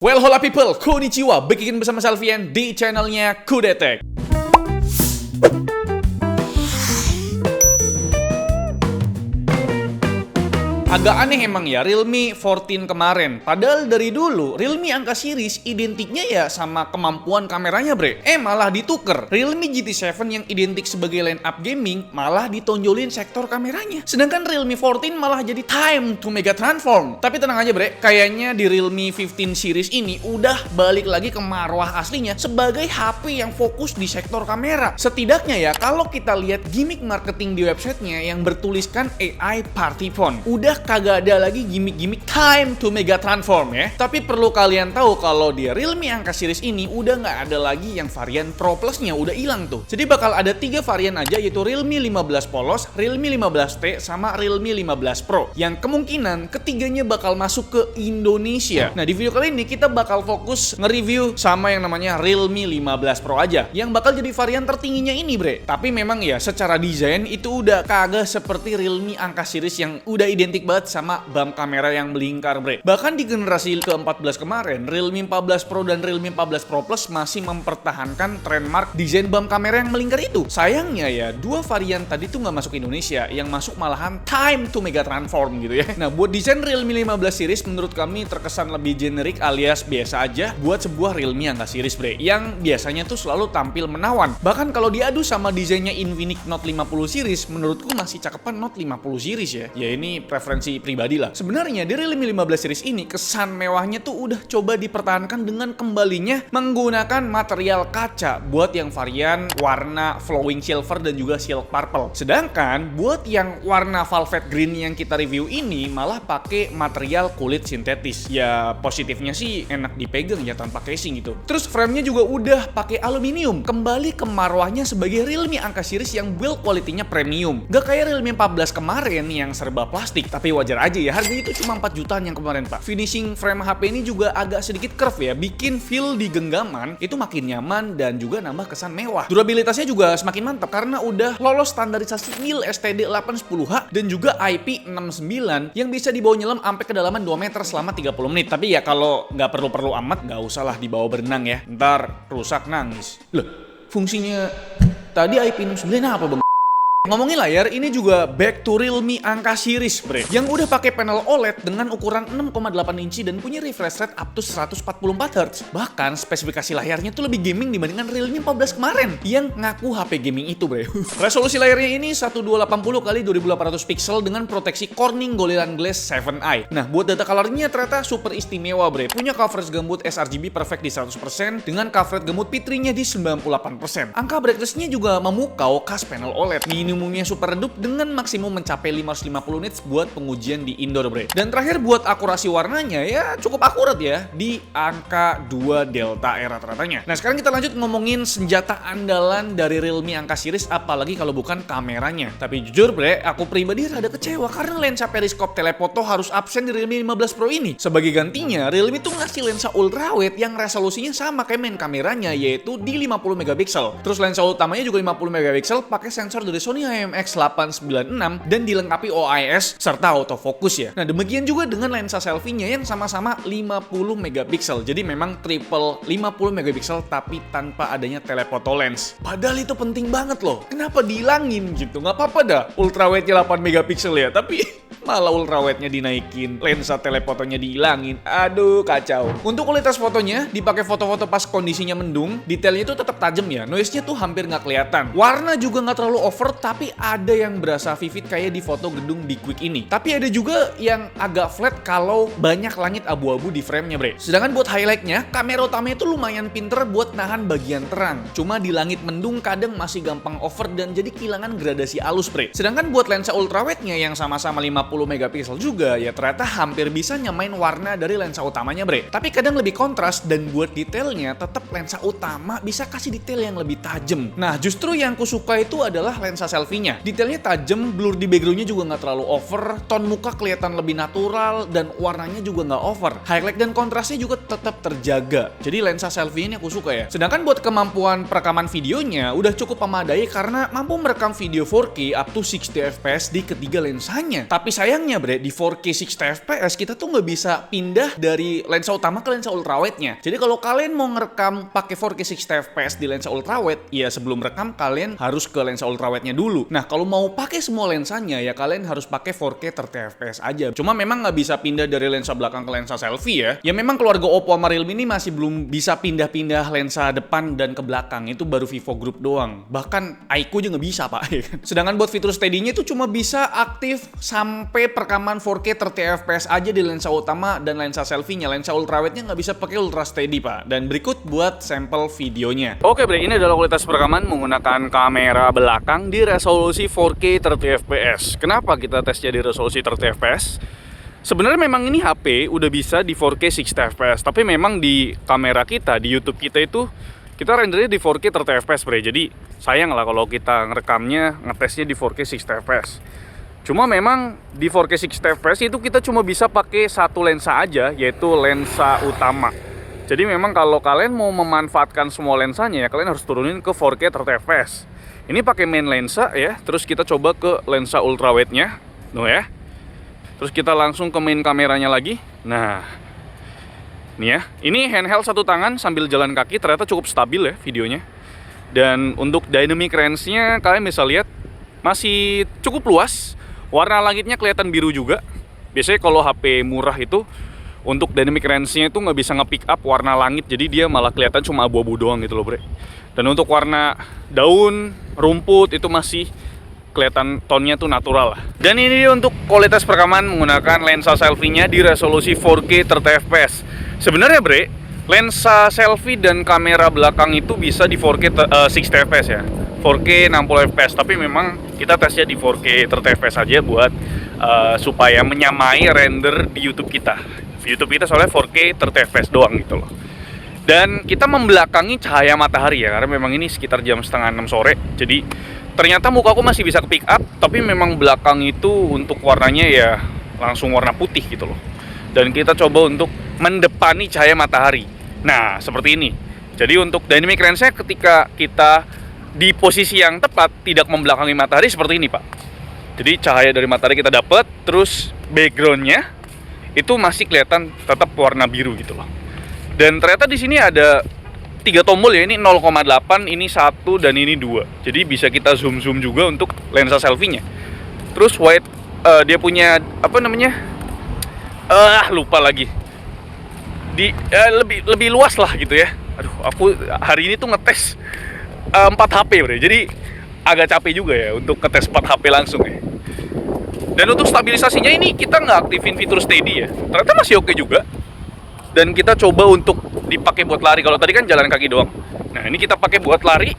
Well, hola people, konnichiwa, bikin bersama Salvian di channelnya Kudetek. Agak aneh emang ya Realme 14 kemarin. Padahal dari dulu Realme angka series identiknya ya sama kemampuan kameranya bre. Malah dituker. Realme GT7 yang identik sebagai line up gaming malah ditonjolin sektor kameranya. Sedangkan Realme 14 malah jadi time to mega transform. Tapi tenang aja bre, kayaknya di Realme 15 series ini udah balik lagi ke marwah aslinya sebagai HP yang fokus di sektor kamera. Setidaknya ya kalau kita lihat gimmick marketing di websitenya yang bertuliskan AI Party Phone. Udah kagak ada lagi gimmick-gimmick time to mega transform ya. Tapi perlu kalian tahu kalau di Realme angka series ini udah nggak ada lagi yang varian Pro Plus-nya, udah hilang tuh. Jadi bakal ada 3 varian aja, yaitu Realme 15 Polos, Realme 15T, sama Realme 15 Pro. Yang kemungkinan ketiganya bakal masuk ke Indonesia. Nah di video kali ini kita bakal fokus nge-review sama yang namanya Realme 15 Pro aja, yang bakal jadi varian tertingginya ini bre. Tapi memang ya secara desain itu udah kagak seperti Realme angka series yang udah identik banget sama bump kamera yang melingkar bre. Bahkan di generasi ke-14 kemarin, Realme 14 Pro dan Realme 14 Pro Plus masih mempertahankan trademark desain bump kamera yang melingkar itu. Sayangnya ya, 2 varian tadi tuh nggak masuk Indonesia, yang masuk malahan time to mega transform gitu ya. Nah buat desain Realme 15 series menurut kami terkesan lebih generik alias biasa aja buat sebuah Realme angka series bre, yang biasanya tuh selalu tampil menawan. Bahkan kalau diadu sama desainnya Infinix Note 50 series, menurutku masih cakepan Note 50 series ya. Ya ini preferensi pribadi lah. Sebenarnya di Realme 15 series ini kesan mewahnya tuh udah coba dipertahankan dengan kembalinya menggunakan material kaca buat yang varian warna flowing silver dan juga silk purple. Sedangkan buat yang warna velvet green yang kita review ini malah pakai material kulit sintetis. Ya positifnya sih enak dipegang ya tanpa casing gitu. Terus framenya juga udah pakai aluminium. Kembali ke marwahnya sebagai Realme angka series yang build quality-nya premium. Gak kayak Realme 14 kemarin yang serba plastik. Tapi wajar aja ya, harganya itu cuma 4 jutaan yang kemarin pak. Finishing frame HP ini juga agak sedikit curve ya, bikin feel di genggaman itu makin nyaman dan juga nambah kesan mewah. Durabilitasnya juga semakin mantap karena udah lolos standarisasi MIL STD 810H dan juga IP69 yang bisa dibawa nyelam sampai kedalaman 2 meter selama 30 menit. Tapi ya kalau nggak perlu-perlu amat, nggak usah lah dibawa berenang ya, ntar rusak nangis. Loh, fungsinya tadi IP69 apa bang? Ngomongin layar, ini juga back to Realme angka series bre, yang udah pakai panel OLED dengan ukuran 6,8 inci dan punya refresh rate up to 144Hz. Bahkan spesifikasi layarnya tuh lebih gaming dibandingkan Realme 14 kemarin yang ngaku HP gaming itu bre. Resolusi layarnya ini 1280x2800 pixel dengan proteksi Corning Gorilla Glass 7i. Nah buat data colornya ternyata super istimewa bre, punya coverage gambut sRGB perfect di 100% dengan coverage gambut P3-nya di 98%. Angka brightness-nya juga memukau khas panel OLED. Minimumnya super redup dengan maksimum mencapai 550 nits buat pengujian di indoor bre. Dan terakhir buat akurasi warnanya ya cukup akurat ya di angka 2 delta rata-ratanya. Nah sekarang kita lanjut ngomongin senjata andalan dari Realme angka series, apalagi kalau bukan kameranya. Tapi jujur bre, aku pribadi rada kecewa karena lensa periskop telefoto harus absen di Realme 15 Pro ini. Sebagai gantinya Realme tuh ngasih lensa ultrawide yang resolusinya sama kayak main kameranya, yaitu di 50 megapiksel. Terus lensa utamanya juga 50 megapiksel pakai sensor dari Sony IMX896 dan dilengkapi OIS serta autofocus ya. Nah demikian juga dengan lensa selfie-nya yang sama-sama 50 megapiksel. Jadi memang triple 50 megapiksel tapi tanpa adanya telephoto lens. Padahal itu penting banget loh. Kenapa dihilangin gitu? Nggak apa-apa dah ultrawide-nya 8 megapiksel ya, tapi malah ultrawide-nya dinaikin, lensa telefotonya dihilangin. Aduh kacau. Untuk kualitas fotonya dipakai foto-foto pas kondisinya mendung, detailnya itu tetap tajam ya. Noise-nya tuh hampir nggak kelihatan. Warna juga nggak terlalu over, tapi ada yang berasa vivid kayak di foto gedung Big Quick ini. Tapi ada juga yang agak flat kalau banyak langit abu-abu di frame-nya bre. Sedangkan buat highlight-nya, kamera utamanya itu lumayan pinter buat nahan bagian terang. Cuma di langit mendung kadang masih gampang over dan jadi kehilangan gradasi halus bre. Sedangkan buat lensa ultrawide-nya yang sama-sama 50 megapiksel juga ya ternyata hampir bisa nyamain warna dari lensa utamanya bre. Tapi kadang lebih kontras dan buat detailnya tetap lensa utama bisa kasih detail yang lebih tajam. Nah justru yang kusuka itu adalah lensa selfie-nya. Detailnya tajam, blur di background-nya juga nggak terlalu over, tone muka kelihatan lebih natural, dan warnanya juga nggak over. Highlight dan kontrasnya juga tetap terjaga. Jadi lensa selfie ini aku suka ya. Sedangkan buat kemampuan perekaman videonya udah cukup memadai karena mampu merekam video 4K up to 60 fps di ketiga lensanya. Tapi sayangnya bre, di 4K 60fps kita tuh nggak bisa pindah dari lensa utama ke lensa ultrawide-nya. Jadi kalau kalian mau ngerekam pakai 4K 60fps di lensa ultrawide, ya sebelum rekam kalian harus ke lensa ultrawide-nya dulu. Nah kalau mau pakai semua lensanya ya kalian harus pakai 4K 30fps aja. Cuma memang nggak bisa pindah dari lensa belakang ke lensa selfie ya. Ya memang keluarga Oppo sama Realme ini masih belum bisa pindah-pindah lensa depan dan ke belakang. Itu baru Vivo Group doang. Bahkan Aiko juga nggak bisa pak. Sedangkan buat fitur steady-nya itu cuma bisa aktif sampai perekaman 4K 30fps aja di lensa utama dan lensa selfie-nya. Lensa ultrawide-nya nggak bisa pakai ultra steady pak. Dan berikut buat sampel videonya. Oke bre, ini adalah kualitas perekaman menggunakan kamera belakang di resolusi 4K 30fps. Kenapa kita tesnya di resolusi 30fps? Sebenarnya memang ini HP udah bisa di 4K 60fps, tapi memang di kamera kita, di YouTube kita itu kita rendernya di 4K 30fps bre. Jadi sayang lah kalau kita ngerekamnya, ngetesnya di 4K 60fps. Cuma memang di 4K 60fps itu kita cuma bisa pakai satu lensa aja, yaitu lensa utama. Jadi memang kalau kalian mau memanfaatkan semua lensanya ya kalian harus turunin ke 4K 30fps. Ini pakai main lensa ya, terus kita coba ke lensa ultrawide-nya. Tuh ya. Terus kita langsung ke main kameranya lagi. Nah, ini ya. Ini handheld satu tangan sambil jalan kaki, ternyata cukup stabil ya videonya. Dan untuk dynamic range-nya kalian bisa lihat masih cukup luas. Warna langitnya kelihatan biru juga. Biasanya kalau HP murah itu untuk dynamic range-nya itu nggak bisa nge-pick up warna langit, jadi dia malah kelihatan cuma abu-abu doang gitu loh bre. Dan untuk warna daun, rumput itu masih kelihatan tonnya tuh natural lah. Dan ini untuk kualitas perekaman menggunakan lensa selfie-nya di resolusi 4K 30fps. Sebenarnya bre, lensa selfie dan kamera belakang itu bisa di 4K 60fps ya, 4K 60fps. Tapi memang kita tesnya di 4K 30fps aja buat supaya menyamai render di YouTube kita. YouTube kita soalnya 4K 30fps doang gitu loh. Dan kita membelakangi cahaya matahari ya, karena memang ini sekitar jam setengah 6 sore. Jadi ternyata muka aku masih bisa ke pick up, tapi memang belakang itu untuk warnanya ya langsung warna putih gitu loh. Dan kita coba untuk mendepani cahaya matahari. Nah, seperti ini. Jadi untuk dynamic range-nya ketika kita di posisi yang tepat, tidak membelakangi matahari seperti ini, Pak. Jadi cahaya dari matahari kita dapat, terus background-nya itu masih kelihatan tetap warna biru gitu loh. Dan ternyata di sini ada 3 tombol ya, ini 0,8, ini 1 dan ini 2. Jadi bisa kita zoom juga untuk lensa selfie-nya. Terus wide dia punya apa namanya? Lupa lagi. Lebih luas lah gitu ya. Aduh, aku hari ini tuh ngetes 4 HP bro. Jadi agak capek juga ya untuk ngetes 4 HP langsung ya. Dan untuk stabilisasinya ini kita nggak aktifin fitur steady ya. Ternyata masih oke juga. Dan kita coba untuk dipakai buat lari. Kalau tadi kan jalan kaki doang. Nah ini kita pakai buat lari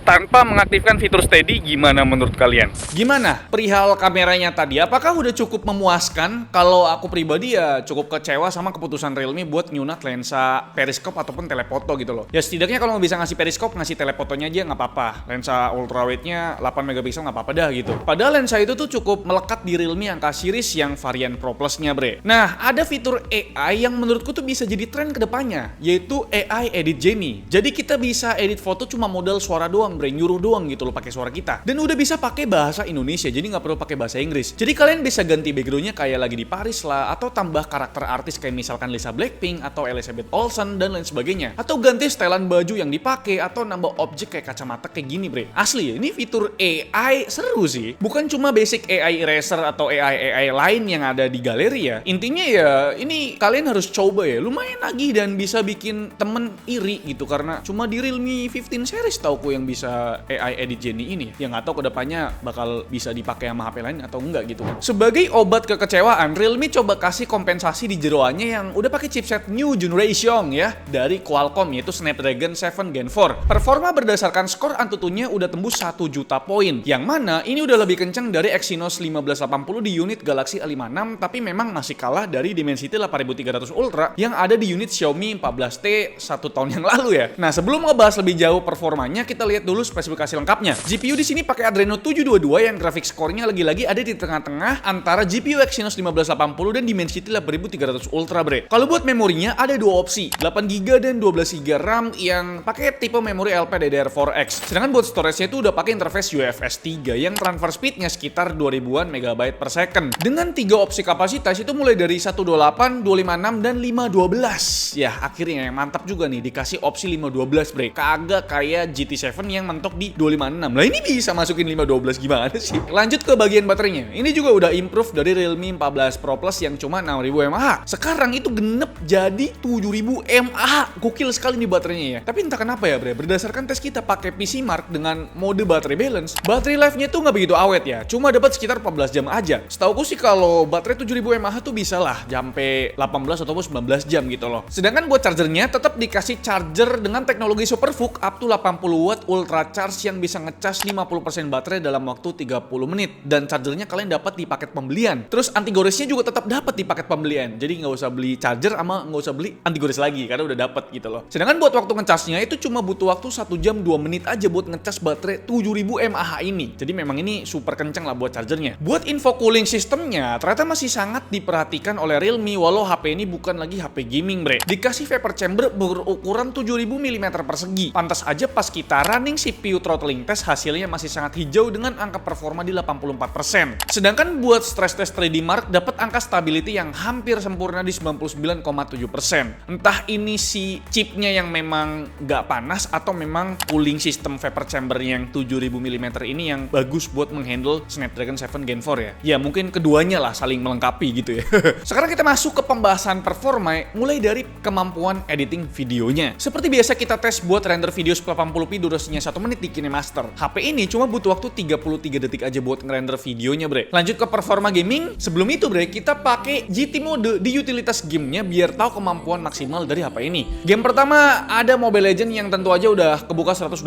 tanpa mengaktifkan fitur steady. Gimana menurut kalian? Gimana perihal kameranya tadi? Apakah udah cukup memuaskan? Kalau aku pribadi ya cukup kecewa sama keputusan Realme buat nyunat lensa periskop ataupun telefoto gitu loh. Ya setidaknya kalau bisa ngasih periskop, ngasih telefotonya aja nggak apa-apa. Lensa ultrawide-nya 8 megapiksel nggak apa-apa dah gitu. Padahal lensa itu tuh cukup melekat di Realme angka series yang varian Pro Plus-nya bre. Nah ada fitur AI yang menurutku tuh bisa jadi tren kedepannya, yaitu AI Edit Genie. Jadi kita bisa edit foto cuma modal suara doang bre, nyuruh doang gitu loh pakai suara kita. Dan udah bisa pakai bahasa Indonesia, jadi nggak perlu pakai bahasa Inggris. Jadi kalian bisa ganti backgroundnya kayak lagi di Paris lah, atau tambah karakter artis kayak misalkan Lisa Blackpink atau Elizabeth Olsen dan lain sebagainya. Atau ganti setelan baju yang dipakai atau nambah objek kayak kacamata kayak gini bre. Asli ini fitur AI seru sih. Bukan cuma basic AI eraser atau AI lain yang ada di galeri ya. Intinya ya ini kalian harus coba ya. Lumayan lagi dan bisa bikin temen iri gitu karena cuma di Realme 15 series tauku yang bisa AI Edit Genie ini. Yang nggak tahu kedepannya bakal bisa dipakai sama HP lain atau enggak gitu kan. Sebagai obat kekecewaan, Realme coba kasih kompensasi di jeroannya yang udah pakai chipset New Generation ya dari Qualcomm, yaitu Snapdragon 7 Gen 4. Performa berdasarkan skor Antutunya udah tembus 1 juta poin. Yang mana ini udah lebih kenceng dari Exynos 1580 di unit Galaxy A56, tapi memang masih kalah dari Dimensity 8300 Ultra yang ada di unit Xiaomi 14T 1 tahun yang lalu ya. Nah sebelum ngebahas lebih jauh performanya, kita lihat dulu dulu spesifikasi lengkapnya. GPU di sini pakai Adreno 722 yang grafik skornya lagi-lagi ada di tengah-tengah antara GPU Exynos 1580 dan Dimensity 8300 Ultra, bre. Kalau buat memorinya ada dua opsi, 8GB dan 12GB RAM yang pakai tipe memori LPDDR4X. Sedangkan buat storage-nya itu udah pakai interface UFS 3 yang transfer speed-nya sekitar 2000-an MB per second. Dengan 3 opsi kapasitas itu mulai dari 128, 256 dan 512. Ya, akhirnya yang mantap juga nih dikasih opsi 512, bre. Kagak kayak GT7 yang mentok di 256. Lah ini bisa masukin 512 gimana sih? Lanjut ke bagian baterainya. Ini juga udah improve dari Realme 14 Pro Plus yang cuma 6000 mAh. Sekarang itu genep jadi 7000 mAh. Gokil sekali nih baterainya ya. Tapi entah kenapa ya, bre, berdasarkan tes kita pakai PC Mark dengan mode baterai balance, baterai life-nya tuh nggak begitu awet ya. Cuma dapat sekitar 14 jam aja. Setauku sih kalau baterai 7000 mAh tuh bisa lah sampai 18 ataupun 19 jam gitu loh. Sedangkan buat chargernya tetap dikasih charger dengan teknologi SuperVOOC up to 80 watt ultra charge yang bisa ngecas 50% baterai dalam waktu 30 menit. Dan chargernya kalian dapat di paket pembelian. Terus anti goresnya juga tetap dapat di paket pembelian. Jadi nggak usah beli charger sama nggak usah beli anti gores lagi karena udah dapat gitu loh. Sedangkan buat waktu ngecasnya itu cuma butuh waktu 1 jam 2 menit aja buat ngecas baterai 7000 mAh ini. Jadi memang ini super kenceng lah buat chargernya. Buat info cooling sistemnya ternyata masih sangat diperhatikan oleh Realme walau HP ini bukan lagi HP gaming, bre. Dikasih vapor chamber berukuran 7000 mm persegi. Pantas aja pas kita running CPU throttling test hasilnya masih sangat hijau dengan angka performa di 84%. Sedangkan buat stress test 3D Mark dapat angka stability yang hampir sempurna di 99,7%. Entah ini si chipnya yang memang nggak panas atau memang cooling system vapor chamber yang 7000 mm ini yang bagus buat menghandle Snapdragon 7 Gen 4 ya. Ya mungkin keduanya lah saling melengkapi gitu ya. Sekarang kita masuk ke pembahasan performa mulai dari kemampuan editing videonya. Seperti biasa kita tes buat render video 1080p durasinya 1 menit di KineMaster. HP ini cuma butuh waktu 33 detik aja buat ngerender videonya, bre. Lanjut ke performa gaming. Sebelum itu, bre, kita pakai GT mode di utilitas gamenya biar tahu kemampuan maksimal dari HP ini. Game pertama ada Mobile Legends yang tentu aja udah kebuka 120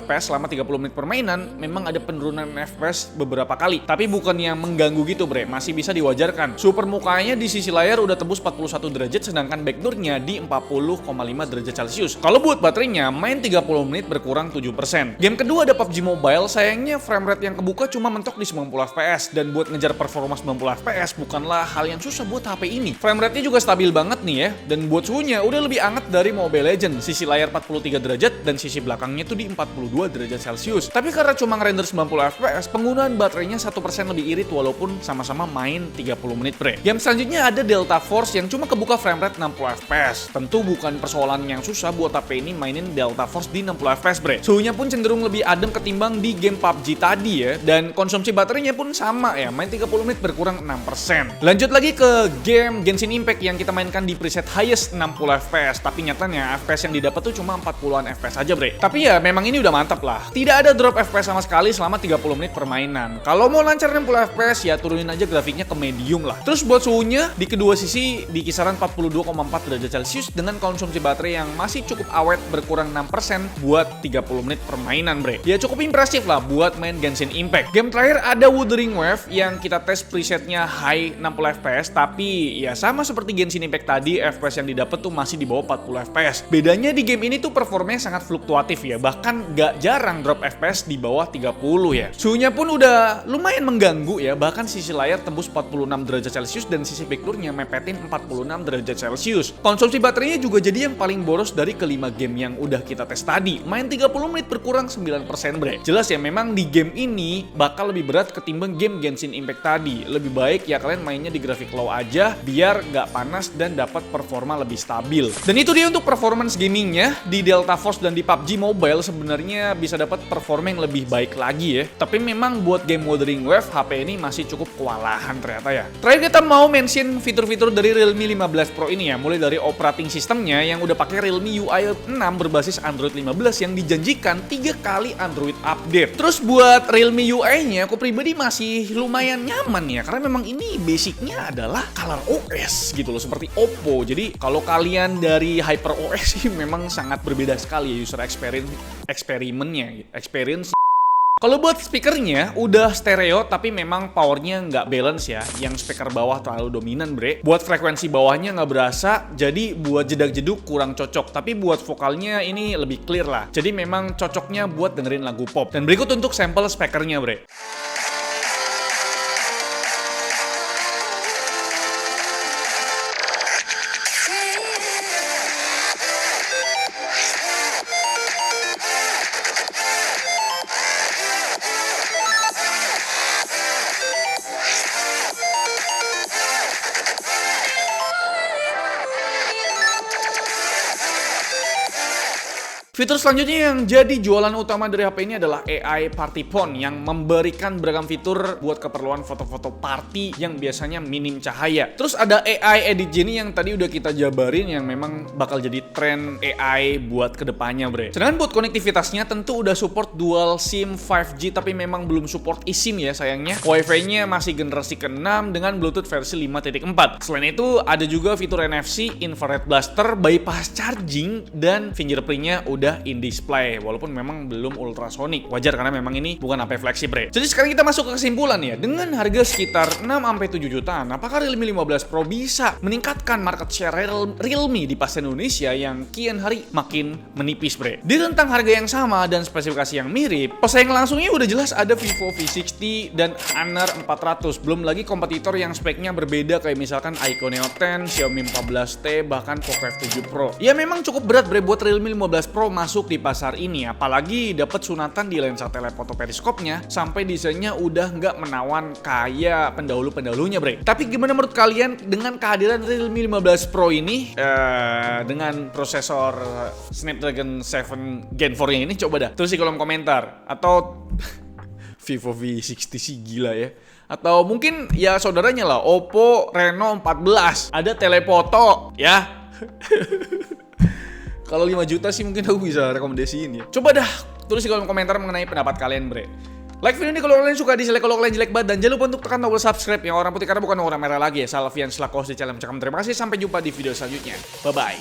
FPS selama 30 menit permainan. Memang ada penurunan FPS beberapa kali, tapi bukan yang mengganggu gitu, bre. Masih bisa diwajarkan. Super mukanya di sisi layar udah tembus 41 derajat sedangkan backdoornya di 40,5 derajat Celcius. Kalau buat baterainya main 30 menit berkurang 7%. Game kedua ada PUBG Mobile, sayangnya frame rate yang kebuka cuma mentok di 90 FPS dan buat ngejar performa 90 FPS bukanlah hal yang susah buat HP ini. Frame rate-nya juga stabil banget nih ya, dan buat suhunya udah lebih hangat dari Mobile Legends. Sisi layar 43 derajat dan sisi belakangnya tuh di 42 derajat Celcius. Tapi karena cuma ngerender 90 FPS, penggunaan baterainya 1% lebih irit walaupun sama-sama main 30 menit, bre. Game selanjutnya ada Delta Force yang cuma kebuka frame rate 60 FPS. Tentu bukan persoalan yang susah buat HP ini mainin Delta Force di 60 FPS, bre. Suhunya pun cenderung lebih adem ketimbang di game PUBG tadi ya, dan konsumsi baterainya pun sama ya, main 30 menit berkurang 6%. Lanjut lagi ke game Genshin Impact yang kita mainkan di preset highest 60 FPS, tapi nyatanya FPS yang didapat tuh cuma 40-an FPS aja, bre. Tapi ya memang ini udah mantap lah. Tidak ada drop FPS sama sekali selama 30 menit permainan. Kalau mau lancar 60 FPS ya turunin aja grafiknya ke medium lah. Terus buat suhunya di kedua sisi di kisaran 42,4 derajat Celcius dengan konsumsi baterai yang masih cukup awet berkurang 6% buat 30 menit permainan, bre. Ya cukup impresif lah buat main Genshin Impact. Game terakhir ada Wuthering Wave yang kita tes presetnya high 60 FPS, tapi ya sama seperti Genshin Impact tadi, FPS yang didapat tuh masih di bawah 40 FPS. Bedanya di game ini tuh performanya sangat fluktuatif ya, bahkan gak jarang drop FPS di bawah 30 ya. Suhunya pun udah lumayan mengganggu ya, bahkan sisi layar tembus 46 derajat Celcius dan sisi backdoornya mepetin 46 derajat Celcius. Konsumsi baterainya juga jadi yang paling boros dari kelima game yang udah kita tes tadi. Main 30 menit berkurang 9%, bre. Jelas ya memang di game ini bakal lebih berat ketimbang game Genshin Impact tadi. Lebih baik ya kalian mainnya di grafik low aja biar nggak panas dan dapat performa lebih stabil. Dan itu dia untuk performance gamingnya. Di Delta Force dan di PUBG Mobile sebenarnya bisa dapat performa yang lebih baik lagi ya. Tapi memang buat game Wuthering Wave HP ini masih cukup kewalahan ternyata ya. Terakhir kita mau mention fitur-fitur dari Realme 15 Pro ini ya. Mulai dari operating sistemnya yang udah pakai Realme UI 6 berbasis Android 15 yang dijanjikan 3 kali Android update. Terus buat Realme UI-nya aku pribadi masih lumayan nyaman ya, karena memang ini basicnya adalah ColorOS gitu loh, seperti Oppo. Jadi kalau kalian dari HyperOS sih memang sangat berbeda sekali ya user experience-nya. Kalau buat speakernya udah stereo tapi memang powernya nggak balance ya. Yang speaker bawah terlalu dominan bre. Buat frekuensi bawahnya nggak berasa, jadi buat jedak-jeduk kurang cocok. Tapi buat vokalnya ini lebih clear lah. Jadi memang cocoknya buat dengerin lagu pop. Dan berikut untuk sampel speakernya bre. Fitur selanjutnya yang jadi jualan utama dari HP ini adalah AI Party Phone yang memberikan beragam fitur buat keperluan foto-foto party yang biasanya minim cahaya. Terus ada AI Edit Genie yang tadi udah kita jabarin yang memang bakal jadi tren AI buat kedepannya bre. Sedangkan buat konektivitasnya tentu udah support dual SIM 5G tapi memang belum support eSIM ya sayangnya. Wi-Fi-nya masih generasi ke-6 dengan Bluetooth versi 5.4. Selain itu ada juga fitur NFC, infrared blaster, bypass charging, dan fingerprint-nya udah in display walaupun memang belum ultrasonic. Wajar karena memang ini bukan HP flagship bre. Jadi sekarang kita masuk ke kesimpulan ya. Dengan harga sekitar 6-7 jutaan, apakah Realme 15 Pro bisa meningkatkan market share Realme di pasar Indonesia yang kian hari makin menipis bre? Di rentang harga yang sama dan spesifikasi yang mirip, pesaing langsungnya udah jelas ada Vivo V60 dan Honor 400. Belum lagi kompetitor yang speknya berbeda kayak misalkan Iqoo Neo 10, Xiaomi 14T, bahkan Poco F7 Pro. Ya memang cukup berat bre buat Realme 15 Pro masuk di pasar ini, apalagi dapat sunatan di lensa telefoto periskopnya sampai desainnya udah nggak menawan kayak pendahulu-pendahulunya bre. Tapi gimana menurut kalian dengan kehadiran Realme 15 Pro ini dengan prosesor Snapdragon 7 Gen 4 yang ini? Coba dah tulis di kolom komentar. Atau Vivo V60 sih gila ya. Atau mungkin ya saudaranya lah Oppo Reno 14 ada telefoto ya. Kalau 5 juta sih mungkin aku bisa rekomendasiin ya. Coba dah tulis di kolom komentar mengenai pendapat kalian bre. Like video ini kalau kalian suka, dislike kalau kalian jelek banget, dan jangan lupa untuk tekan tombol subscribe yang orang putih karena bukan orang merah lagi ya. Salvian Slakos di channel Cakam. Terima kasih, sampai jumpa di video selanjutnya. Bye bye.